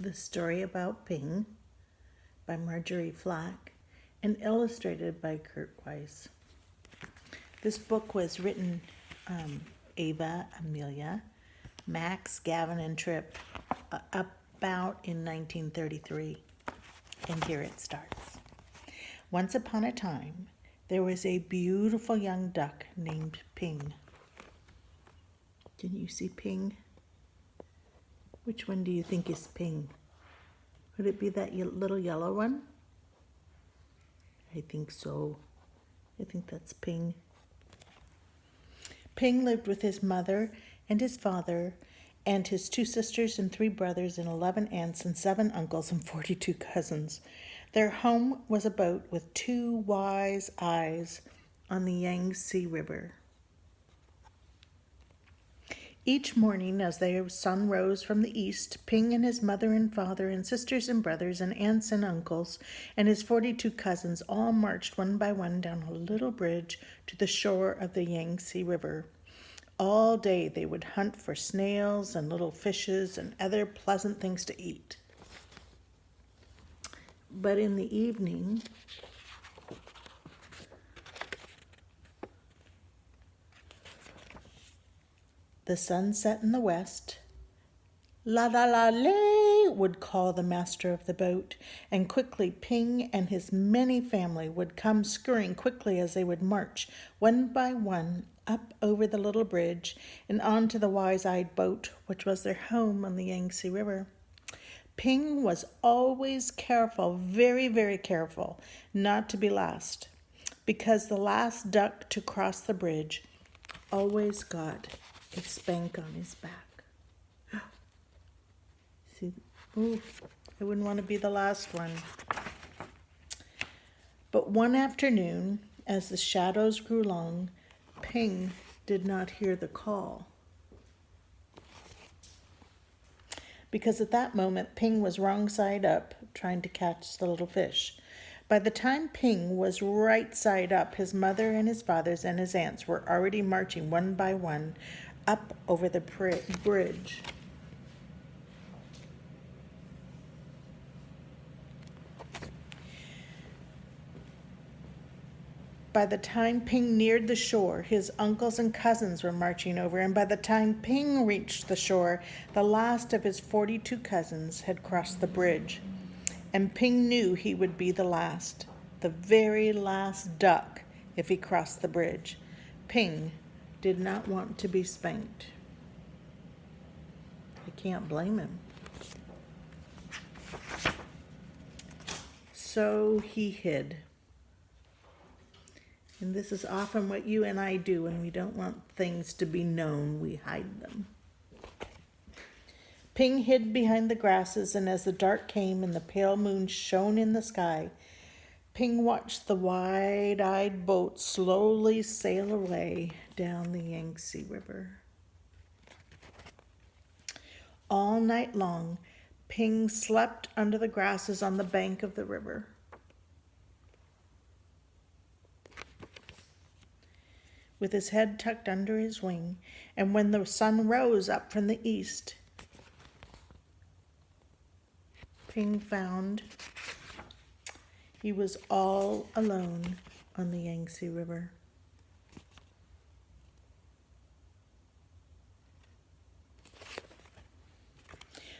The Story About Ping by Marjorie Flack and illustrated by Kurt Weiss. This book was written Ava, Amelia, Max, Gavin, and Trip about in 1933. And here it starts. Once upon a time, there was a beautiful young duck named Ping. Can you see Ping? Which one do you think is Ping? Would it be that little yellow one? I think so. I think that's Ping. Ping lived with his mother and his father and his 2 sisters and 3 brothers and 11 aunts and 7 uncles and 42 cousins. Their home was a boat with 2 wise eyes on the Yangtze River. Each morning, as the sun rose from the east, Ping and his mother and father and sisters and brothers and aunts and uncles and his 42 cousins all marched one by one down a little bridge to the shore of the Yangtze River. All day they would hunt for snails and little fishes and other pleasant things to eat. But in the evening, the sun set in the west. La la la lay would call the master of the boat, and quickly Ping and his many family would come scurrying quickly as they would march, one by one, up over the little bridge and onto the wise-eyed boat, which was their home on the Yangtze River. Ping was always careful, very, very careful, not to be last, because the last duck to cross the bridge always got a spank on his back. See, ooh, I wouldn't want to be the last one. But one afternoon, as the shadows grew long, Ping did not hear the call. Because at that moment, Ping was wrong side up, trying to catch the little fish. By the time Ping was right side up, his mother and his fathers and his aunts were already marching one by one up over the bridge. By the time Ping neared the shore, his uncles and cousins were marching over, and by the time Ping reached the shore, the last of his 42 cousins had crossed the bridge. And Ping knew he would be the last, the very last duck, if he crossed the bridge. Ping did not want to be spanked. I can't blame him. So he hid. And this is often what you and I do when we don't want things to be known. We hide them. Ping hid behind the grasses, and as the dark came and the pale moon shone in the sky, Ping watched the wide-eyed boat slowly sail away down the Yangtze River. All night long, Ping slept under the grasses on the bank of the river. With his head tucked under his wing, and when the sun rose up from the east, Ping found he was all alone on the Yangtze River.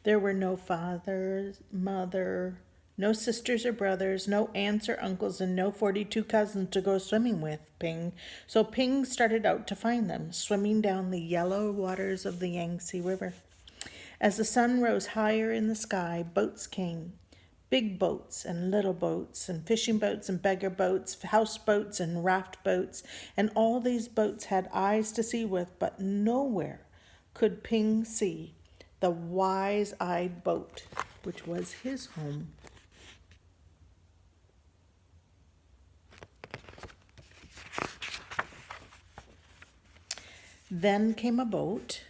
There were no father, mother, no sisters or brothers, no aunts or uncles, and no 42 cousins to go swimming with Ping. So Ping started out to find them, swimming down the yellow waters of the Yangtze River. As the sun rose higher in the sky, boats came. Big boats and little boats and fishing boats and beggar boats, houseboats and raft boats, and all these boats had eyes to see with, but nowhere could Ping see the wise-eyed boat, which was his home. Then came a boat,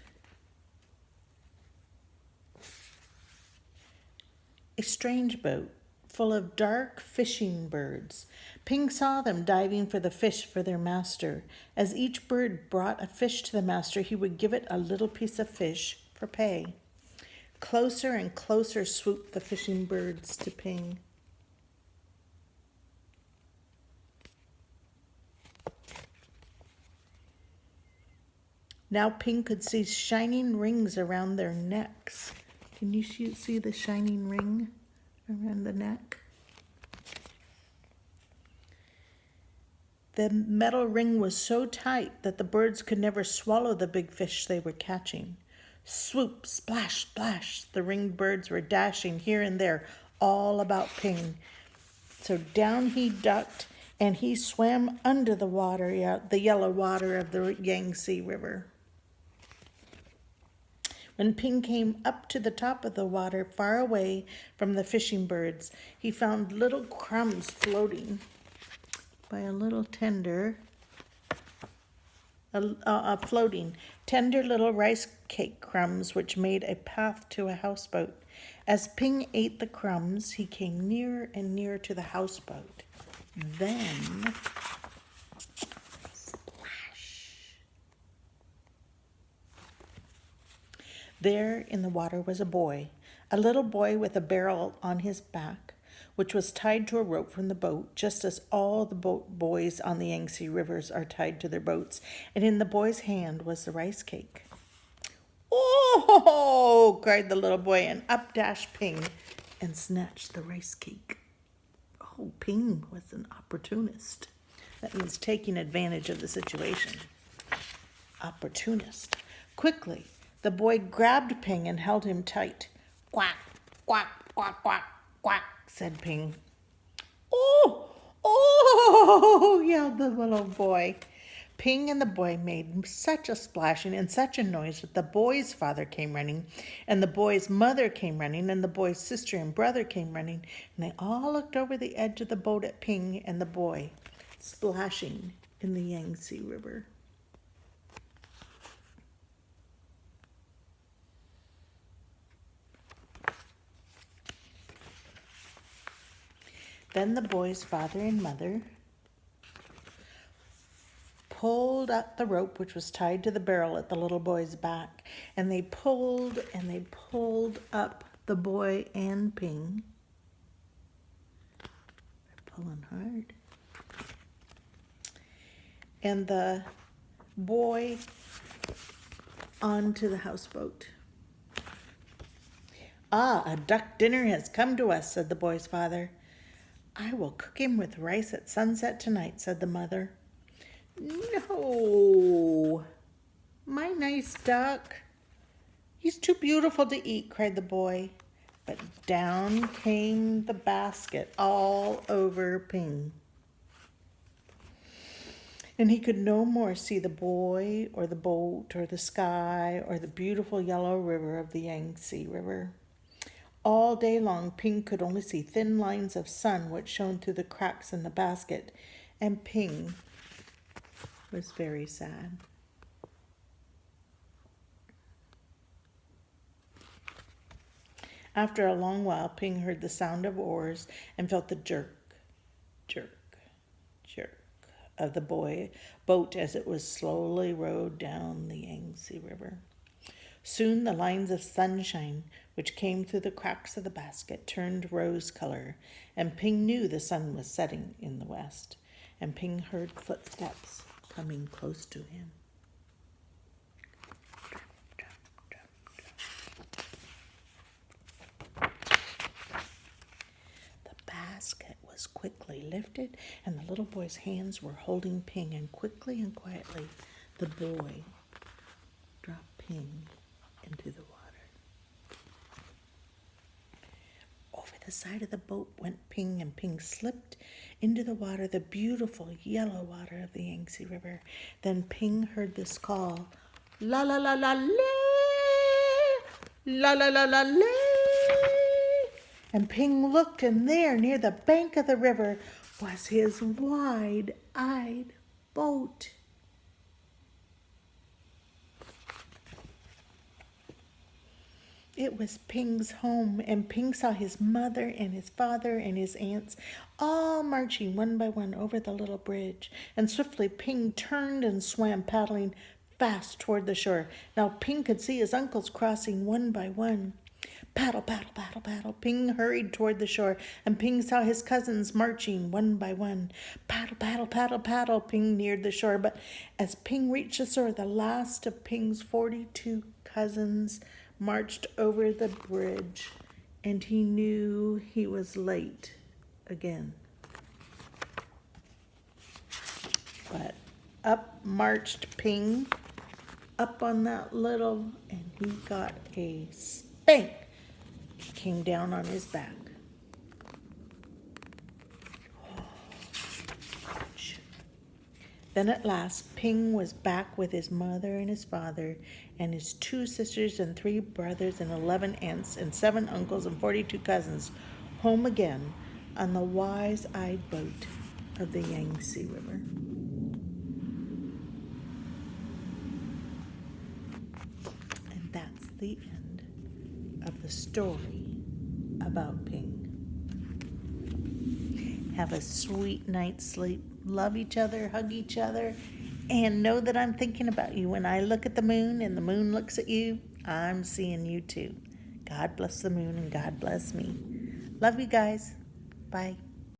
a strange boat, full of dark fishing birds. Ping saw them diving for the fish for their master. As each bird brought a fish to the master, he would give it a little piece of fish for pay. Closer and closer swooped the fishing birds to Ping. Now Ping could see shining rings around their necks. Can you see the shining ring around the neck? The metal ring was so tight that the birds could never swallow the big fish they were catching. Swoop, splash, splash, the ringed birds were dashing here and there, all about Ping. So down he ducked, and he swam under the water, the yellow water of the Yangtze River. When Ping came up to the top of the water, far away from the fishing birds, he found little crumbs floating by a little floating tender little rice cake crumbs, which made a path to a houseboat. As Ping ate the crumbs, he came nearer and nearer to the houseboat. Then, splash! There in the water was a little boy with a barrel on his back, which was tied to a rope from the boat, just as all the boys on the Yangtze Rivers are tied to their boats. And in the boy's hand was the rice cake. "Oh!" cried the little boy, and up dashed Ping and snatched the rice cake. Oh, Ping was an opportunist. That means taking advantage of the situation. Opportunist. Quickly, the boy grabbed Ping and held him tight. "Quack, quack, quack, quack, quack," said Ping. "Oh, oh," yelled the little boy. Ping and the boy made such a splashing and such a noise that the boy's father came running, and the boy's mother came running, and the boy's sister and brother came running, and they all looked over the edge of the boat at Ping and the boy, splashing in the Yangtze River. Then the boy's father and mother pulled up the rope which was tied to the barrel at the little boy's back, and they pulled up the boy and Ping. They're pulling hard. And the boy onto the houseboat. "Ah, a duck dinner has come to us," said the boy's father. "I will cook him with rice at sunset tonight," said the mother. "No, my nice duck. He's too beautiful to eat," cried the boy. But down came the basket all over Ping. And he could no more see the boy or the boat or the sky or the beautiful yellow river of the Yangtze River. All day long, Ping could only see thin lines of sun which shone through the cracks in the basket, and Ping was very sad. After a long while, Ping heard the sound of oars and felt the jerk, jerk, jerk of the boat as it was slowly rowed down the Yangtze River. Soon the lines of sunshine which came through the cracks of the basket turned rose color, and Ping knew the sun was setting in the west, and Ping heard footsteps coming close to him. The basket was quickly lifted, and the little boy's hands were holding Ping, and quickly and quietly the boy dropped Ping into the water. Over the side of the boat went Ping, and Ping slipped into the water, the beautiful yellow water of the Yangtze River. Then Ping heard this call, "La la la la lay, la la la la lay." And Ping looked, and there, near the bank of the river, was his wide-eyed boat. It was Ping's home, and Ping saw his mother and his father and his aunts all marching one by one over the little bridge. And swiftly Ping turned and swam, paddling fast toward the shore. Now Ping could see his uncles crossing one by one. Paddle, paddle, paddle, paddle. Ping hurried toward the shore, and Ping saw his cousins marching one by one. Paddle, paddle, paddle, paddle. Ping neared the shore, but as Ping reached the shore, the last of Ping's 42 cousins marched over the bridge, and he knew he was late again. But up marched Ping, up on that little, and he got a spank. He came down on his back. Ouch. Then at last, Ping was back with his mother and his father and his 2 sisters and 3 brothers and 11 aunts and 7 uncles and 42 cousins, home again on the wise-eyed boat of the Yangtze River. And that's the end of the story about Ping. Have a sweet night's sleep. Love each other, hug each other, and know that I'm thinking about you. When I look at the moon and the moon looks at you, I'm seeing you too. God bless the moon and God bless me. Love you guys. Bye.